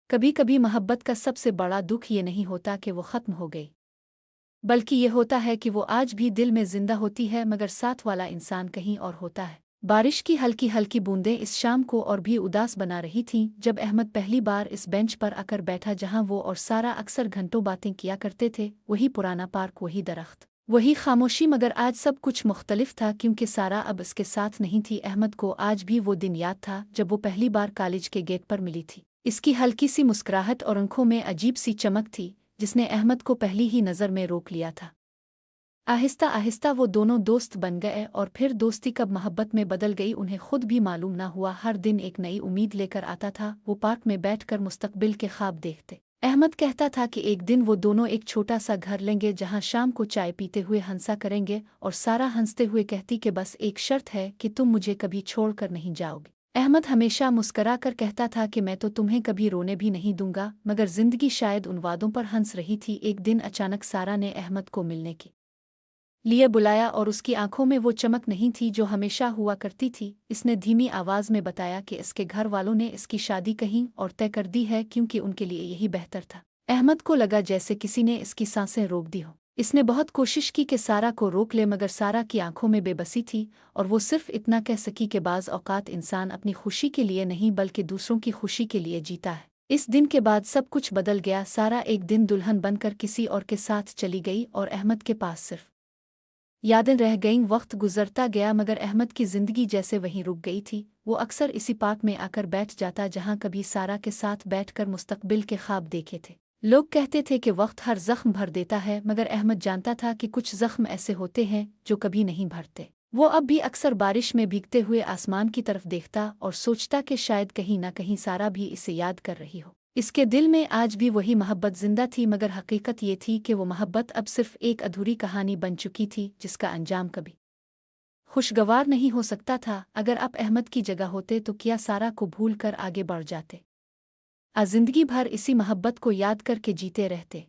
कभी कभी मोहब्बत का सबसे बड़ा दुख ये नहीं होता कि वो ख़त्म हो गई, बल्कि ये होता है कि वो आज भी दिल में जिंदा होती है, मगर साथ वाला इंसान कहीं और होता है। बारिश की हल्की हल्की बूंदें इस शाम को और भी उदास बना रही थीं जब अहमद पहली बार इस बेंच पर आकर बैठा जहां वो और सारा अक्सर घंटों बातें किया करते थे। वही पुराना पार्क, वही दरख्त, वही खामोशी, मगर आज सब कुछ मुख्तलिफ था क्योंकि सारा अब इसके साथ नहीं थी। अहमद को आज भी वो दिन याद था जब वो पहली बार कॉलेज के गेट पर मिली थी। इसकी हल्की सी मुस्कुराहट और आंखों में अजीब सी चमक थी जिसने अहमद को पहली ही नज़र में रोक लिया था। आहिस्ता आहिस्ता वो दोनों दोस्त बन गए और फिर दोस्ती कब मोहब्बत में बदल गई उन्हें खुद भी मालूम न हुआ। हर दिन एक नई उम्मीद लेकर आता था। वो पार्क में बैठकर मुस्तकबिल के ख्वाब देखते। अहमद कहता था कि एक दिन वो दोनों एक छोटा सा घर लेंगे जहां शाम को चाय पीते हुए हंसा करेंगे, और सारा हंसते हुए कहती कि बस एक शर्त है कि तुम मुझे कभी छोड़कर नहीं जाओगे। अहमद हमेशा मुस्करा कर कहता था कि मैं तो तुम्हें कभी रोने भी नहीं दूंगा, मगर जिंदगी शायद उन वादों पर हंस रही थी। एक दिन अचानक सारा ने अहमद को मिलने के लिए बुलाया और उसकी आंखों में वो चमक नहीं थी जो हमेशा हुआ करती थी। इसने धीमी आवाज में बताया कि इसके घर वालों ने इसकी शादी कहीं और तय कर दी है क्योंकि उनके लिए यही बेहतर था। अहमद को लगा जैसे किसी ने इसकी सांसें रोक दी हो। इसने बहुत कोशिश की कि सारा को रोक ले, मगर सारा की आंखों में बेबसी थी और वो सिर्फ इतना कह सकी कि बाज़ औक़ात इंसान अपनी खुशी के लिए नहीं बल्कि दूसरों की खुशी के लिए जीता है। इस दिन के बाद सब कुछ बदल गया। सारा एक दिन दुल्हन बनकर किसी और के साथ चली गई और अहमद के पास सिर्फ यादें रह गईं। वक्त गुजरता गया मगर अहमद की जिंदगी जैसे वहीं रुक गई थी। वो अक्सर इसी पार्क में आकर बैठ जाता जहां कभी सारा के साथ बैठकर मुस्तकबिल के ख्वाब देखे थे। लोग कहते थे कि वक्त हर जख्म भर देता है, मगर अहमद जानता था कि कुछ जख्म ऐसे होते हैं जो कभी नहीं भरते। वो अब भी अक्सर बारिश में भीगते हुए आसमान की तरफ देखता और सोचता कि शायद कहीं ना कहीं सारा भी इसे याद कर रही हो। इसके दिल में आज भी वही मोहब्बत जिंदा थी, मगर हकीकत ये थी कि वो मोहब्बत अब सिर्फ एक अधूरी कहानी बन चुकी थी जिसका अंजाम कभी खुशगवार नहीं हो सकता था। अगर आप अहमद की जगह होते तो क्या सारा को भूल कर आगे बढ़ जाते, जिंदगी भर इसी मोहब्बत को याद करके जीते रहते?